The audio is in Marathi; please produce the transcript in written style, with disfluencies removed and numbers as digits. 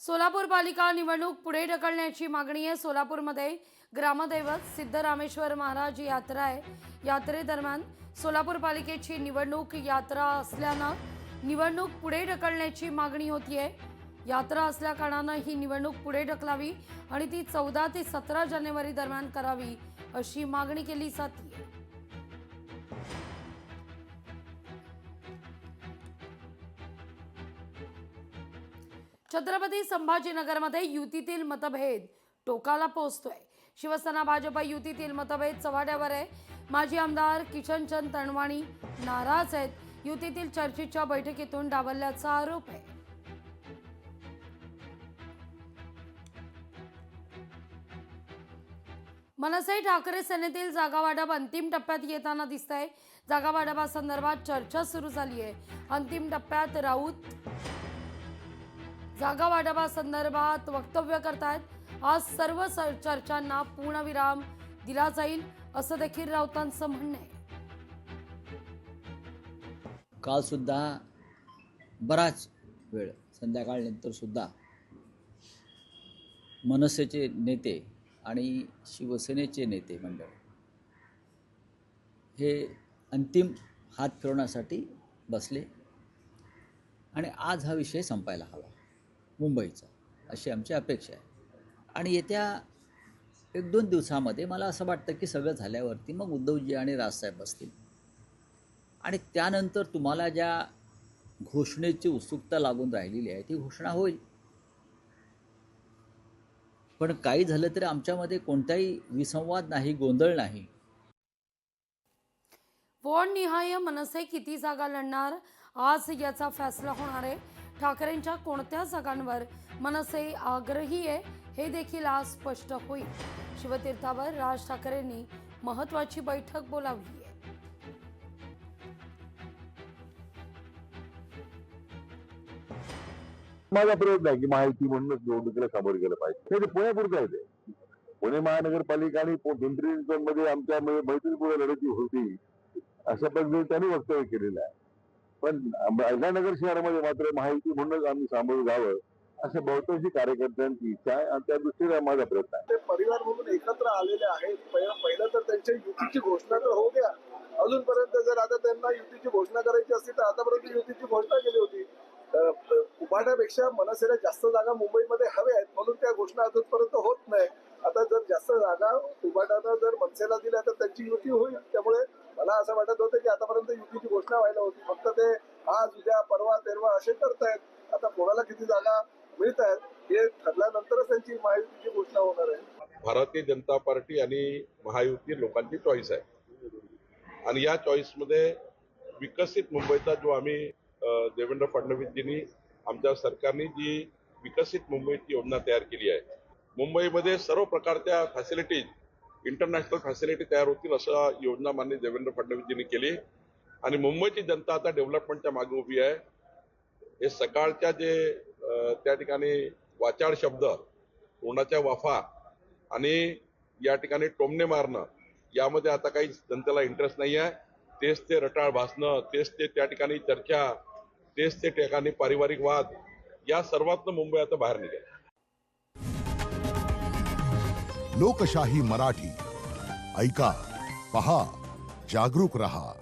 सोलापूर पालिका निवडणूक पुढे ढकलण्याची मागणी आहे। सोलापूरमध्ये ग्रामदैवत सिद्धरामेश्वर महाराज यात्रा आहे। यात्रेदरम्यान सोलापूर पालिकेची निवडणूक यात्रा असल्यानं निवडणूक पुढे ढकलण्याची मागणी होतीये। यात्रा असल्या कारणानं ही निवडणूक पुढे ढकलावी आणि ती 14 ते 17 जानेवारी दरम्यान करावी अशी मागणी केली जाते। छत्रपती संभाजीनगरमध्ये युतीतील मतभेद टोकाला पोहोचतोय। शिवसेना भाजप युतीतील मतभेद चव्हाट्यावर आहे। माजी आमदार किशनचंद तनवाणी नाराज आहेत। युतीतील चर्चेच्या बैठकीतून डावलल्याचा आरोप आहे। मनसे ठाकरे सेनेतील जागावाटप अंतिम टप्प्यात येताना दिसतंय। जागावाटपासंदर्भात चर्चा सुरू झाली आहे। अंतिम टप्प्यात राऊत जागा वाटपासंदर्भात वक्तव्य करतायत। आज सर्व चर्चांना पूर्णविराम दिला जाईल असं देखील राऊतांचं म्हणणं आहे। काल सुद्धा बराच वेळ संध्याकाळनंतर सुद्धा मनसेचे नेते आणि शिवसेनेचे नेते मंडळ हे अंतिम हात फिरवण्यासाठी बसले आणि आज हा विषय संपायला हवा मुंबईचा, अशी आमची अपेक्षा आहे। आणि येत्या 1-2 दिवसामध्ये मला असं वाटतं की सगळं झाल्यावरती मग उद्धवजी आणि राजसाहेब बसतील आणि त्यानंतर तुम्हाला ज्या घोषणेची उत्सुकता लागून राहिलेली आहे ती घोषणा होईल। पण काही झालं तरी आमच्यामध्ये कोणताही विसंवाद नाही, गोंधळ नाही। वॉर्डनिहाय मनसे किती जागा लढणार आज याचा फैसला होणार आहे। ठाकरेंच्या कोणत्या जागांवर मनसे आग्रही आहे हे देखील आज स्पष्ट होईल। शिवतीर्थावर राज ठाकरेंनी महत्त्वाची बैठक बोलावली आहे। माझा प्रयत्न आहे की महायुती म्हणूनच निवडणुकीला सामोरं गेलं पाहिजे। ते पुण्यापुरतं आहे। ते पुणे महानगरपालिका आणि पिंपरी चिंचवडमध्ये आमच्या मैत्रीपूर्ण लढती होती अशा पद्धतीने त्यांनी वक्तव्य केलेलं आहे। पण अहिल्यानगर शहरामध्ये मात्र महायुती म्हणूनच आम्ही सामोरं जावं असं बहुतांशी कार्यकर्त्यांची इच्छा आहे आणि त्या दृष्टीने माझा प्रयत्न आहे। ते परिवार म्हणून एकत्र आलेले आहेत। पहिलं तर त्यांच्या युतीची घोषणा तर होऊ द्या। अजूनपर्यंत जर आता त्यांना युतीची घोषणा करायची असती तर आतापर्यंत युतीची घोषणा केली होती। उभाट्यापेक्षा मनसेला जास्त जागा मुंबईमध्ये हव्या आहेत म्हणून त्या घोषणा अजूनपर्यंत होत नाही। आता जर जास्त जागा उभाट्यानं जर मनसेला दिल्या तर त्यांची युती होईल। त्यामुळे मला असं वाटत होतं की आतापर्यंत युतीची घोषणा व्हायला होती, फक्त ते आज उद्या परवा तेरवा असे करतायत। आता कोणाला किती जागा मिळत आहेत हे ठरल्यानंतरच त्यांची महायुतीची घोषणा होणार आहे। भारतीय जनता पार्टी आणि महायुती लोकांची चॉईस आहे आणि या चॉईसमध्ये विकसित मुंबईचा जो आम्ही देवेंद्र फडणवीसजींनी आमच्या सरकारने जी विकसित मुंबईची योजना तयार केली आहे, मुंबईमध्ये सर्व प्रकारच्या फॅसिलिटीज इंटरनॅशनल फॅसिलिटी तयार होतील असं योजना माननीय देवेंद्र फडणवीसजींनी केली आणि मुंबईची जनता आता डेव्हलपमेंटच्या मागे उभी आहे। हे सकाळच्या जे त्या ठिकाणी वाचाळ शब्द, तोंडाच्या वाफा आणि या ठिकाणी टोमणे मारणं यामध्ये आता काही जनतेला इंटरेस्ट नाही आहे। तेच ते रटाळ भाषणं, तेच ते त्या ठिकाणी चर्चा, तेच ते ठिकाणी पारिवारिक वाद, या सर्वातनं मुंबई आता बाहेर निघेल। लोकशाही मराठी ऐका, पहा, जागरूक रहा।